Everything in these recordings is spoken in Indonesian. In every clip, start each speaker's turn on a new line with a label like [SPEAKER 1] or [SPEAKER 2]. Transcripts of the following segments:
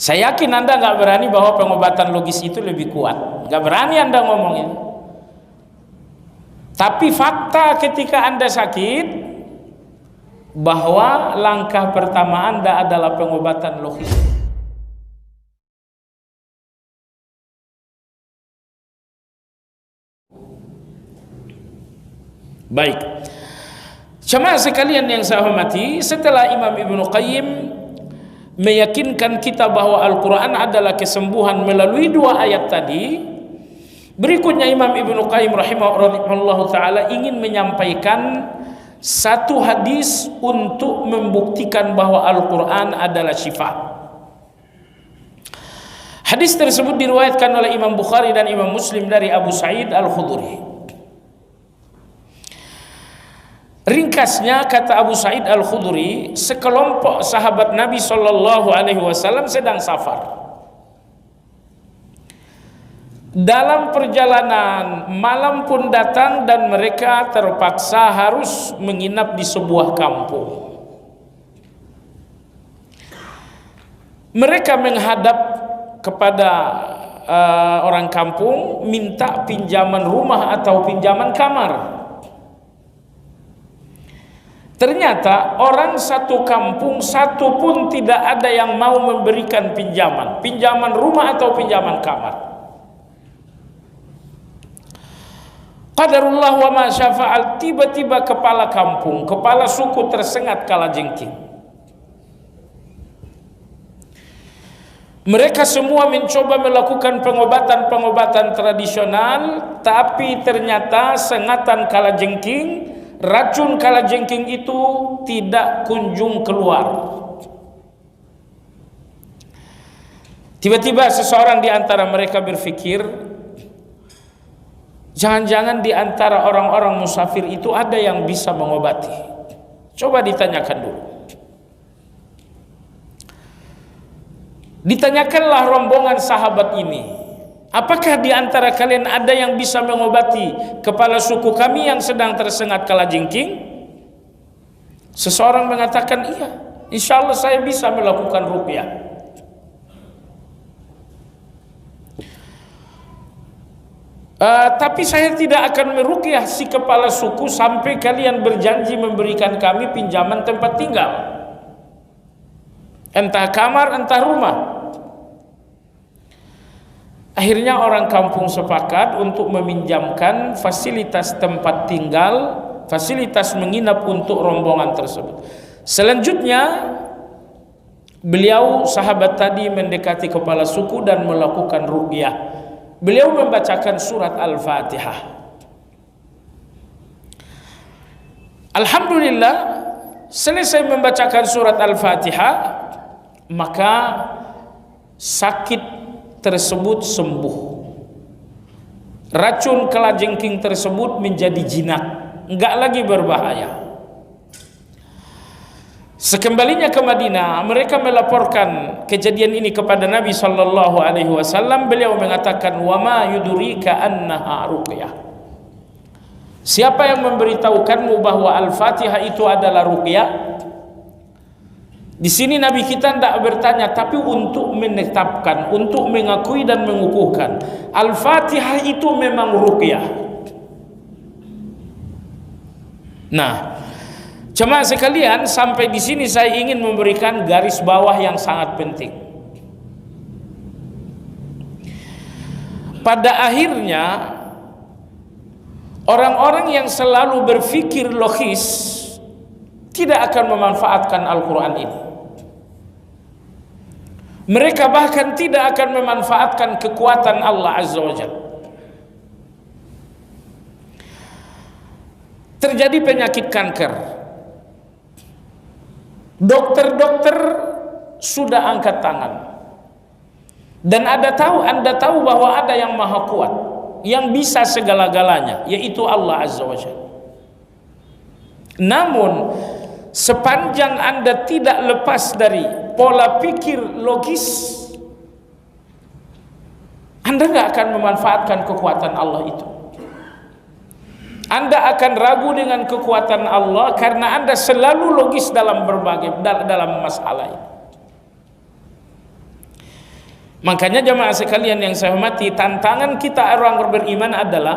[SPEAKER 1] Saya yakin Anda nggak berani bahwa pengobatan logis itu lebih kuat. Nggak berani Anda ngomong itu. Tapi fakta ketika Anda sakit, bahwa langkah pertama Anda adalah pengobatan logis. Baik. Jemaah sekalian yang saya hormati, setelah Imam Ibnu Qayyim meyakinkan kita bahwa Al-Quran adalah kesembuhan melalui dua ayat tadi, berikutnya Imam Ibnu Qayyim rahimahullah ta'ala ingin menyampaikan satu hadis untuk membuktikan bahwa Al-Quran adalah syifa. Hadis tersebut diriwayatkan oleh Imam Bukhari dan Imam Muslim dari Abu Sa'id Al-Khudri. Ringkasnya, kata Abu Sa'id Al-Khudri, sekelompok sahabat Nabi SAW sedang safar. Dalam perjalanan, malam pun datang dan mereka terpaksa harus menginap di sebuah kampung. Mereka menghadap kepada orang kampung, minta pinjaman rumah atau pinjaman kamar. Ternyata orang satu kampung satu pun tidak ada yang mau memberikan pinjaman rumah atau pinjaman kamar. Qadarullah wa ma syafa'al, tiba-tiba kepala kampung, kepala suku tersengat kalajengking. Mereka semua mencoba melakukan pengobatan tradisional, tapi ternyata sengatan kalajengking, racun kalajengking itu tidak kunjung keluar. Tiba-tiba seseorang di antara mereka berpikir, jangan-jangan di antara orang-orang musafir itu ada yang bisa mengobati. Coba ditanyakan dulu. Ditanyakanlah rombongan sahabat ini, apakah di antara kalian ada yang bisa mengobati kepala suku kami yang sedang tersengat kalajengking? Seseorang mengatakan, iya, insya Allah saya bisa melakukan ruqyah. Tapi saya tidak akan meruqyah si kepala suku sampai kalian berjanji memberikan kami pinjaman tempat tinggal, entah kamar entah rumah. Akhirnya orang kampung sepakat untuk meminjamkan fasilitas tempat tinggal, fasilitas menginap untuk rombongan tersebut. Selanjutnya beliau sahabat tadi mendekati kepala suku dan melakukan ruqyah. Beliau membacakan surat Al-Fatihah. Alhamdulillah, selesai membacakan surat Al-Fatihah, maka sakit tersebut sembuh. Racun kalajengking tersebut menjadi jinak, enggak lagi berbahaya. Sekembalinya ke Madinah, mereka melaporkan kejadian ini kepada Nabi sallallahu alaihi wasallam. Beliau mengatakan, "Wa ma yudrika annaha ruqyah." Siapa yang memberitahukanmu bahwa Al-Fatihah itu adalah ruqyah? Di sini Nabi kita tidak bertanya, tapi untuk menetapkan, untuk mengakui dan mengukuhkan Al-Fatihah itu memang ruqyah. Nah, jemaah sekalian, sampai di sini saya ingin memberikan garis bawah yang sangat penting. Pada akhirnya, orang-orang yang selalu berpikir logis tidak akan memanfaatkan Al-Quran ini. Mereka bahkan tidak akan memanfaatkan kekuatan Allah Azza wa Jalla. Terjadi penyakit kanker, dokter-dokter sudah angkat tangan, dan Anda tahu bahwa ada yang maha kuat, yang bisa segala-galanya, yaitu Allah Azza wa Jalla. Namun sepanjang Anda tidak lepas dari pola pikir logis, Anda nggak akan memanfaatkan kekuatan Allah itu. Anda akan ragu dengan kekuatan Allah karena Anda selalu logis dalam masalah ini. Makanya jamaah sekalian yang saya hormati, tantangan kita orang beriman adalah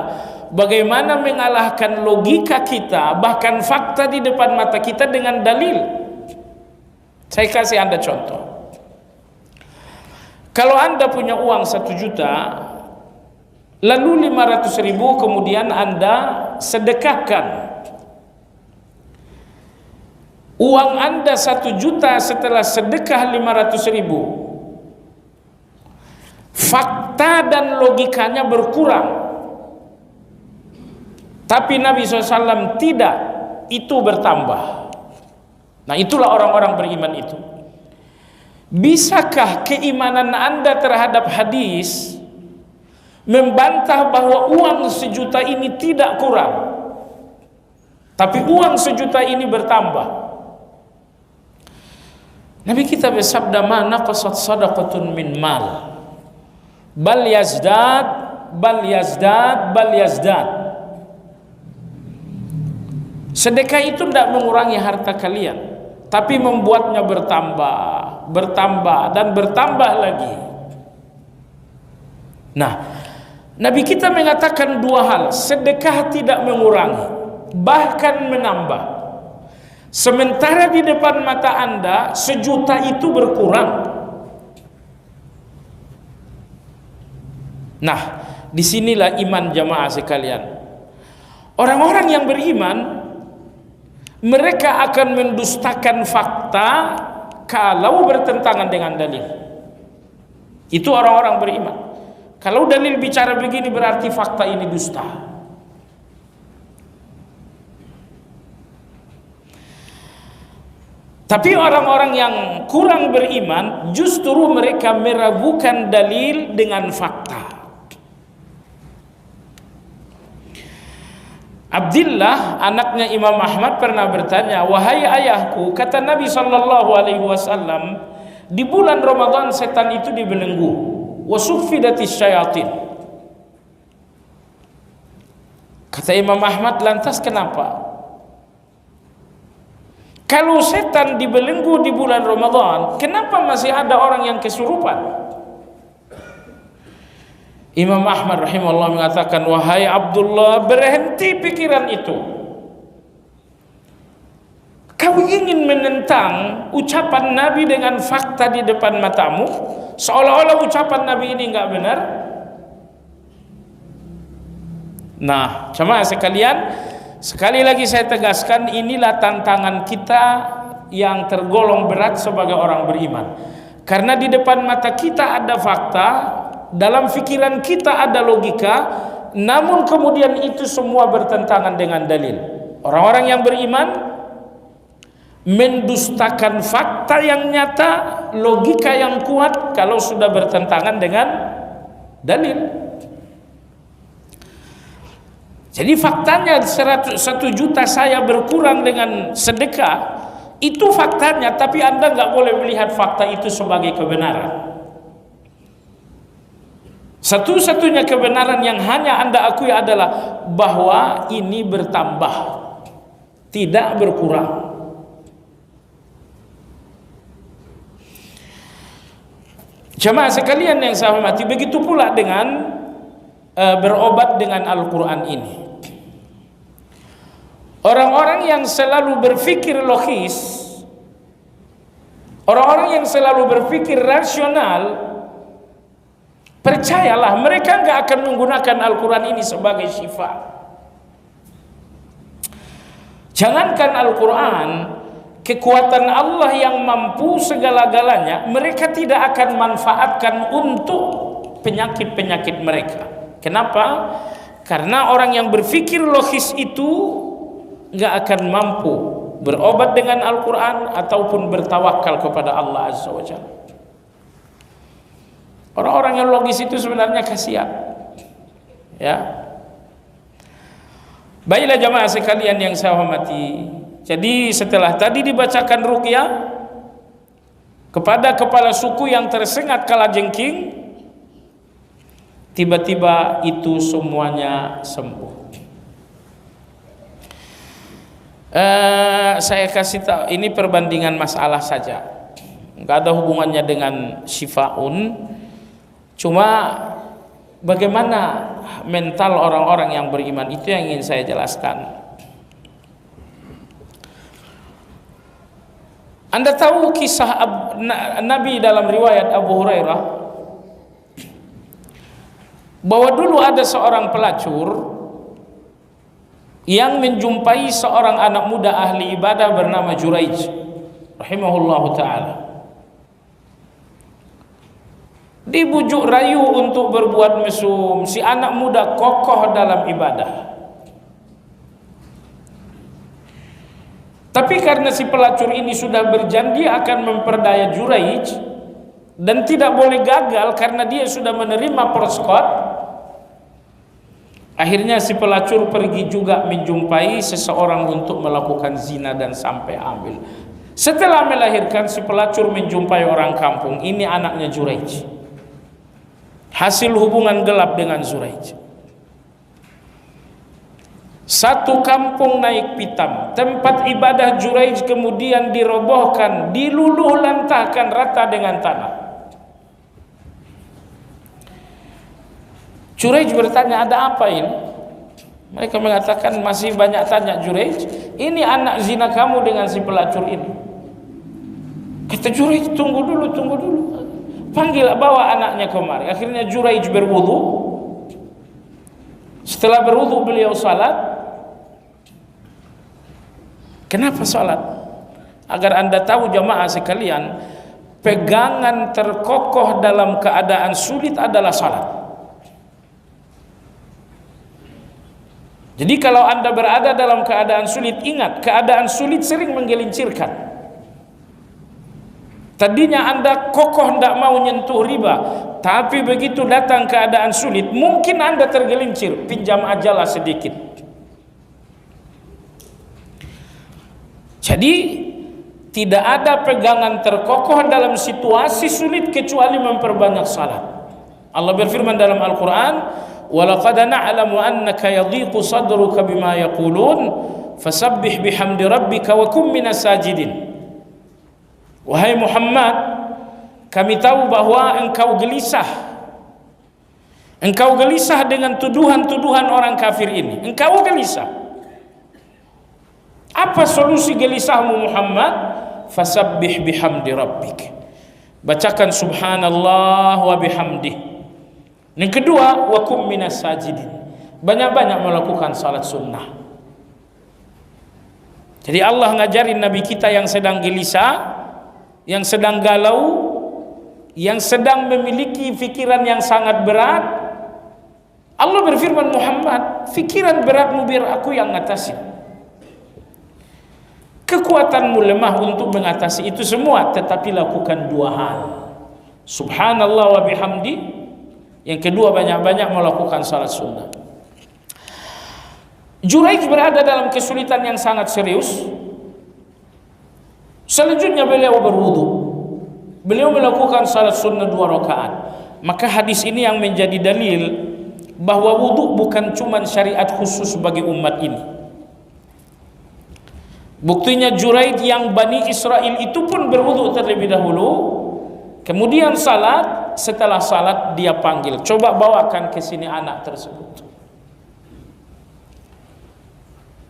[SPEAKER 1] bagaimana mengalahkan logika kita, bahkan fakta di depan mata kita dengan dalil. Saya kasih Anda contoh. Kalau Anda punya uang 1 juta, lalu 500.000 kemudian Anda sedekahkan. Uang Anda 1 juta setelah sedekah 500.000. Fakta dan logikanya berkurang. Tapi Nabi SAW tidak, itu bertambah. Nah, itulah orang-orang beriman itu. Bisakah keimanan Anda terhadap hadis membantah bahwa uang 1 juta ini tidak kurang, tapi uang 1 juta ini bertambah? Nabi kita bersabda, "Ma naqasat sadaqatun min mal, bal yazdad, bal yazdad, bal yazdad." Sedekah itu tidak mengurangi harta kalian, tapi membuatnya bertambah, bertambah, dan bertambah lagi. Nah, Nabi kita mengatakan 2 hal. Sedekah tidak mengurangi, bahkan menambah. Sementara di depan mata Anda 1 juta itu berkurang. Nah, disinilah iman jamaah sekalian. Orang-orang yang beriman, mereka akan mendustakan fakta kalau bertentangan dengan dalil. Itu orang-orang beriman. Kalau dalil bicara begini berarti fakta ini dusta. Tapi orang-orang yang kurang beriman justru mereka meragukan dalil dengan fakta. Abdullah anaknya Imam Ahmad pernah bertanya, "Wahai ayahku," kata Nabi SAW, "di bulan Ramadan setan itu dibelenggu, wasuffidatis syayatin." Kata Imam Ahmad, "Lantas kenapa? Kalau setan dibelenggu di bulan Ramadan, kenapa masih ada orang yang kesurupan?" Imam Ahmad rahimahullah mengatakan, "Wahai Abdullah, berhenti pikiran itu. Kau ingin menentang ucapan Nabi dengan fakta di depan matamu, seolah-olah ucapan Nabi ini enggak benar." Nah, jemaah sekalian, sekali lagi saya tegaskan, inilah tantangan kita yang tergolong berat sebagai orang beriman. Karena di depan mata kita ada fakta, dalam pikiran kita ada logika, namun kemudian itu semua bertentangan dengan dalil. Orang-orang yang beriman mendustakan fakta yang nyata, logika yang kuat kalau sudah bertentangan dengan dalil. Jadi faktanya 1 juta saya berkurang dengan sedekah, itu faktanya, tapi Anda nggak boleh melihat fakta itu sebagai kebenaran. Satu-satunya kebenaran yang hanya Anda akui adalah bahwa ini bertambah, tidak berkurang. Jemaah sekalian yang saya hormati, begitu pula dengan berobat dengan Al-Quran ini. Orang-orang yang selalu berpikir logis, orang-orang yang selalu berpikir rasional, percayalah mereka nggak akan menggunakan Al-Quran ini sebagai syifa. Jangankan Al-Quran, kekuatan Allah yang mampu segala-galanya, mereka tidak akan manfaatkan untuk penyakit-penyakit mereka. Kenapa? Karena orang yang berpikir logis itu nggak akan mampu berobat dengan Al-Quran ataupun bertawakal kepada Allah Azza wa Jalla. Orang-orang yang logis itu sebenarnya kasihan, ya. Baiklah jamaah sekalian yang saya hormati. Jadi setelah tadi dibacakan ruqyah kepada kepala suku yang tersengat kalajengking, tiba-tiba itu semuanya sembuh. Saya kasih tahu, ini perbandingan masalah saja, nggak ada hubungannya dengan syifaun. Cuma bagaimana mental orang-orang yang beriman, itu yang ingin saya jelaskan. Anda tahu kisah Nabi dalam riwayat Abu Hurairah bahwa dulu ada seorang pelacur yang menjumpai seorang anak muda ahli ibadah bernama Juraij rahimahullahu ta'ala. Dibujuk rayu untuk berbuat mesum. Si anak muda kokoh dalam ibadah. Tapi karena si pelacur ini sudah berjanji akan memperdaya Juraij dan tidak boleh gagal karena dia sudah menerima perskot, akhirnya si pelacur pergi juga menjumpai seseorang untuk melakukan zina dan sampai hamil. Setelah melahirkan, si pelacur menjumpai orang kampung, ini anaknya Juraij. Hasil hubungan gelap dengan Juraij. Satu kampung naik pitam. Tempat ibadah Juraij kemudian dirobohkan, diluluh lantahkan rata dengan tanah. Juraij bertanya, ada apa ini? Mereka mengatakan, masih banyak tanya Juraij, ini anak zina kamu dengan si pelacur ini. Kata Juraij, tunggu dulu. Panggil, bawa anaknya kemari. Akhirnya Juraij berwudu. Setelah berwudu beliau salat. Kenapa salat? Agar Anda tahu jamaah sekalian, pegangan terkokoh dalam keadaan sulit adalah salat. Jadi kalau Anda berada dalam keadaan sulit, ingat, keadaan sulit sering menggelincirkan. Tadinya Anda kokoh tidak mau nyentuh riba, tapi begitu datang keadaan sulit, mungkin Anda tergelincir, pinjam ajalah sedikit. Jadi tidak ada pegangan terkokoh dalam situasi sulit kecuali memperbanyak salat. Allah berfirman dalam Al-Quran, وَلَقَدْ نَعْلَمُ أَنَّكَ يَضِيقُ صَدْرُكَ بِمَا يَقُولُونَ فَسَبِّحْ بِحَمْدِ رَبِّكَ وَكُنْ مِنَ السَّاجِدِينَ. Wahai Muhammad, kami tahu bahwa engkau gelisah. Engkau gelisah dengan tuduhan-tuduhan orang kafir ini. Engkau gelisah. Apa solusi gelisahmu Muhammad? Fasabbih bihamdi rabbik. Bacakan subhanallah wa bihamdih. Yang kedua, wa kum minas sajidin. Banyak-banyak melakukan salat sunnah. Jadi Allah ngajarin Nabi kita yang sedang gelisah, yang sedang galau, yang sedang memiliki fikiran yang sangat berat. Allah berfirman, Muhammad, fikiran beratmu biar aku yang ngatasin. Kekuatanmu lemah untuk mengatasi itu semua, tetapi lakukan dua hal. Subhanallah wa bihamdi. Yang kedua, banyak-banyak melakukan salat sunnah. Juraij berada dalam kesulitan yang sangat serius. Selanjutnya beliau berwudu. Beliau melakukan salat sunnah 2 rakaat. Maka hadis ini yang menjadi dalil bahwa wudu bukan cuma syariat khusus bagi umat ini. Buktinya Juraij yang Bani Israel itu pun berwudu terlebih dahulu, kemudian salat. Setelah salat dia panggil, coba bawakan ke sini anak tersebut.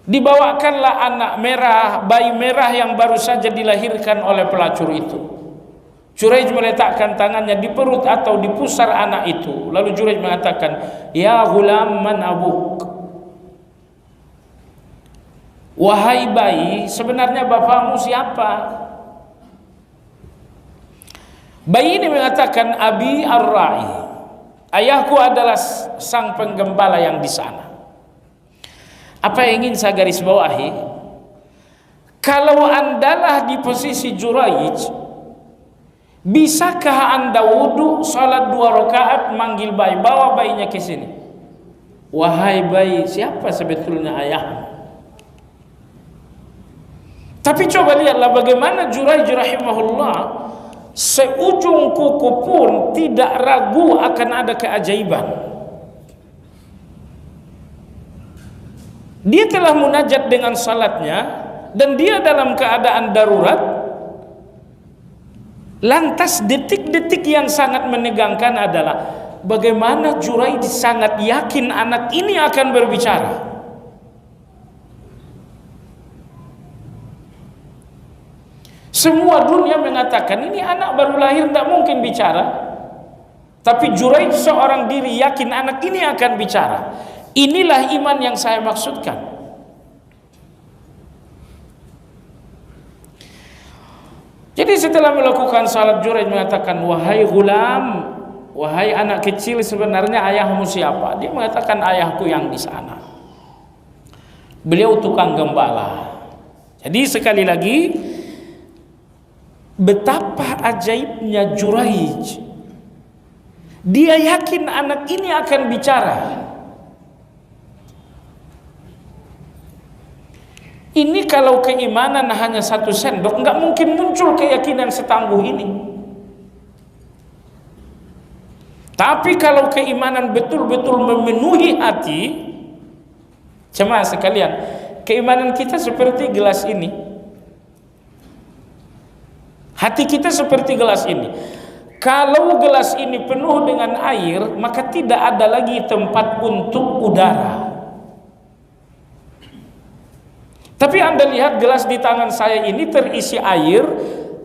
[SPEAKER 1] Dibawakanlah anak merah, bayi merah yang baru saja dilahirkan oleh pelacur itu. Juraij meletakkan tangannya di perut atau di pusar anak itu. Lalu Juraij mengatakan, ya ghulam man abuk. Wahai bayi, sebenarnya bapakmu siapa? Bayi ini mengatakan, Abi ar-ra'i. Ayahku adalah sang penggembala yang di sana. Apa yang ingin saya garis bawahi? Kalau andalah di posisi Juraij, bisakah anda wudu, salat 2 rakaat, manggil bayi, bawa bayinya ke sini? Wahai bayi, siapa sebetulnya ayahmu? Tapi coba lihatlah bagaimana Juraij rahimahullah, seujung kuku pun tidak ragu akan ada keajaiban. Dia telah munajat dengan salatnya dan dia dalam keadaan darurat. Lantas detik-detik yang sangat menegangkan adalah bagaimana Juraij sangat yakin anak ini akan berbicara. Semua dunia mengatakan ini anak baru lahir, tidak mungkin bicara. Tapi Juraij seorang diri yakin anak ini akan bicara. Inilah iman yang saya maksudkan. Jadi setelah melakukan salat, Juraij mengatakan, wahai gulam, wahai anak kecil, sebenarnya ayahmu siapa? Dia mengatakan, ayahku yang di sana. Beliau tukang gembala. Jadi sekali lagi, betapa ajaibnya Juraij. Dia yakin anak ini akan bicara. Ini kalau keimanan hanya 1 sendok, nggak mungkin muncul keyakinan setangguh ini. Tapi kalau keimanan betul-betul memenuhi hati, jemaah sekalian, keimanan kita seperti gelas ini. Hati kita seperti gelas ini. Kalau gelas ini penuh dengan air, maka tidak ada lagi tempat untuk udara. Tapi Anda lihat gelas di tangan saya ini terisi air,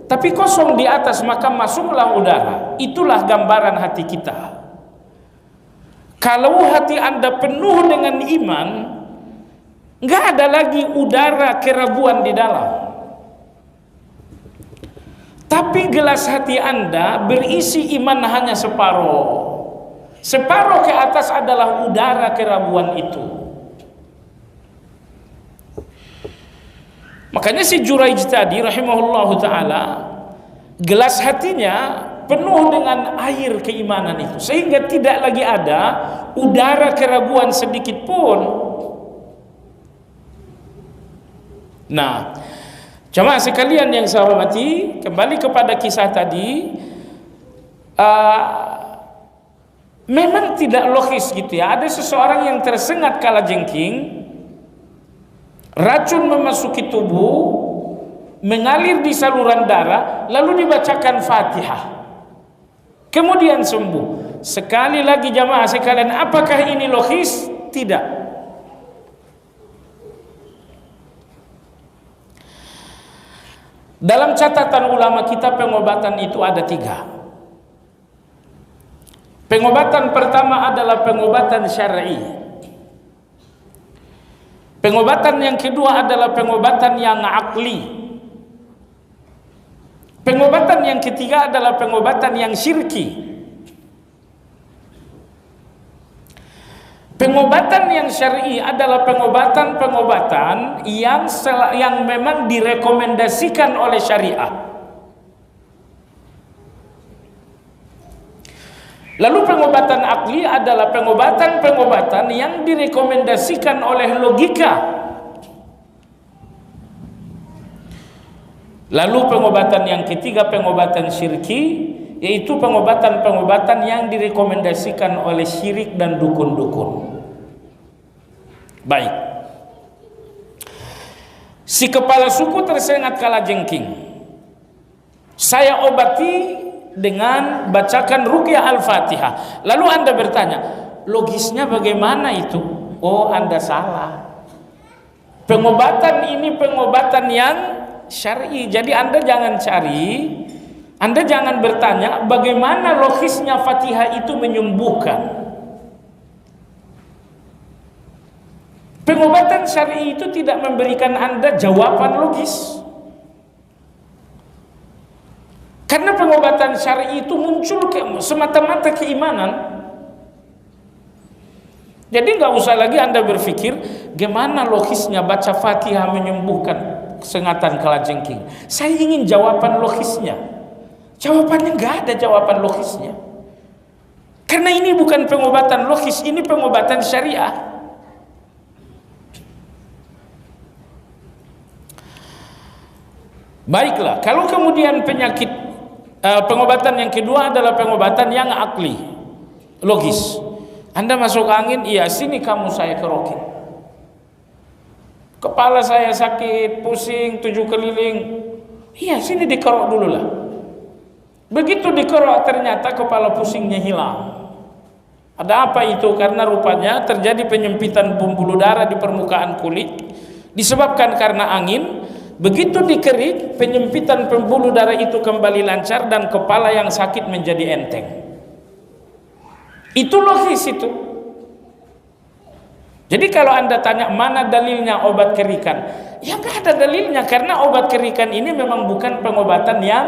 [SPEAKER 1] tapi kosong di atas, maka masuklah udara. Itulah gambaran hati kita. Kalau hati Anda penuh dengan iman, nggak ada lagi udara keraguan di dalam. Tapi gelas hati Anda berisi iman hanya separuh. Separuh ke atas adalah udara keraguan itu. Makanya si Juraij tadi rahimahullahu ta'ala, gelas hatinya penuh dengan air keimanan itu, sehingga tidak lagi ada udara keraguan sedikit pun. Nah, jemaah sekalian yang saya hormati, kembali kepada kisah tadi, memang tidak logis gitu ya. Ada seseorang yang tersengat kalajengking, racun memasuki tubuh, mengalir di saluran darah, lalu dibacakan Fatihah, kemudian sembuh. Sekali lagi jamaah sekalian, apakah ini logis? Tidak. Dalam catatan ulama kita, pengobatan itu ada 3. Pengobatan pertama adalah pengobatan syar'i. Pengobatan yang kedua adalah pengobatan yang akli. Pengobatan yang ketiga adalah pengobatan yang syirki. Pengobatan yang syar'i adalah pengobatan yang memang direkomendasikan oleh syariah. Lalu pengobatan akli adalah pengobatan yang direkomendasikan oleh logika. Lalu pengobatan yang ketiga, pengobatan syirki, yaitu pengobatan yang direkomendasikan oleh syirik dan dukun-dukun. Baik. Si kepala suku tersengat kalajengking, saya obati dengan bacakan ruqyah Al-Fatihah. Lalu Anda bertanya, logisnya bagaimana itu? Oh, Anda salah. Pengobatan ini pengobatan yang syar'i. Jadi Anda jangan Anda jangan bertanya bagaimana logisnya Fatihah itu menyembuhkan. Pengobatan syar'i itu tidak memberikan Anda jawaban logis. Karena pengobatan syar'i itu muncul semata-mata keimanan. Jadi nggak usah lagi Anda berpikir gimana logisnya baca Fatihah menyembuhkan sengatan kalajengking. Saya ingin jawaban logisnya. Jawabannya nggak ada jawaban logisnya. Karena ini bukan pengobatan logis, ini pengobatan syariah. Baiklah, kalau kemudian pengobatan yang kedua adalah pengobatan yang akli, logis. Anda masuk angin, iya sini kamu saya kerokin. Kepala saya sakit, pusing, 7 keliling. Iya sini dikerok dulu lah. Begitu dikerok ternyata kepala pusingnya hilang. Ada apa itu? Karena rupanya terjadi penyempitan pembuluh darah di permukaan kulit disebabkan karena angin. Begitu dikerik, penyempitan pembuluh darah itu kembali lancar dan kepala yang sakit menjadi enteng. Itu logis itu. Jadi kalau Anda tanya mana dalilnya obat kerikan, ya nggak ada dalilnya, karena obat kerikan ini memang bukan pengobatan yang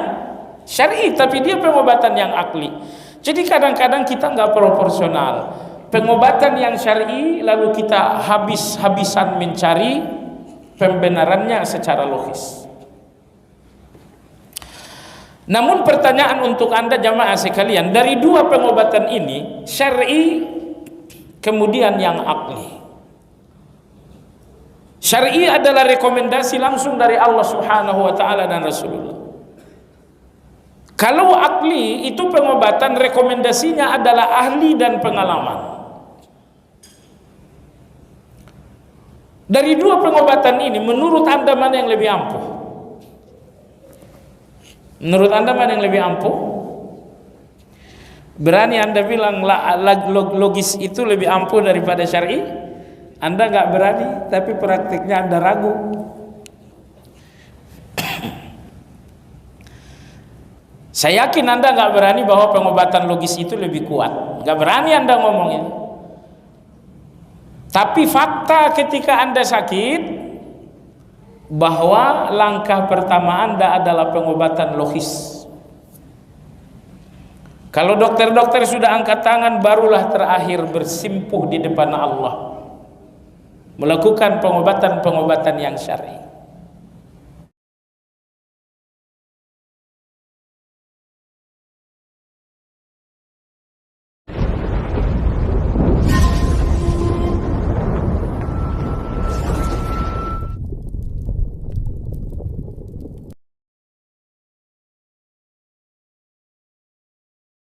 [SPEAKER 1] syar'i, tapi dia pengobatan yang akli. Jadi kadang-kadang kita nggak proporsional. Pengobatan yang syar'i lalu kita habis-habisan mencari pembenarannya secara logis. Namun pertanyaan untuk Anda jamaah sekalian, dari dua pengobatan ini, syar'i kemudian yang akli. Syar'i adalah rekomendasi langsung dari Allah Subhanahu wa taala dan Rasulullah. Kalau akli itu pengobatan rekomendasinya adalah ahli dan pengalaman. Dari dua pengobatan ini, menurut Anda mana yang lebih ampuh? Menurut Anda mana yang lebih ampuh? Berani Anda bilang logis itu lebih ampuh daripada syar'i? Anda nggak berani, tapi praktiknya Anda ragu. Saya yakin Anda nggak berani bahwa pengobatan logis itu lebih kuat. Nggak berani Anda ngomongin. Tapi fakta ketika Anda sakit, bahwa langkah pertama Anda adalah pengobatan logis. Kalau dokter-dokter sudah angkat tangan, barulah terakhir bersimpuh di depan Allah, melakukan pengobatan-pengobatan yang syar'i.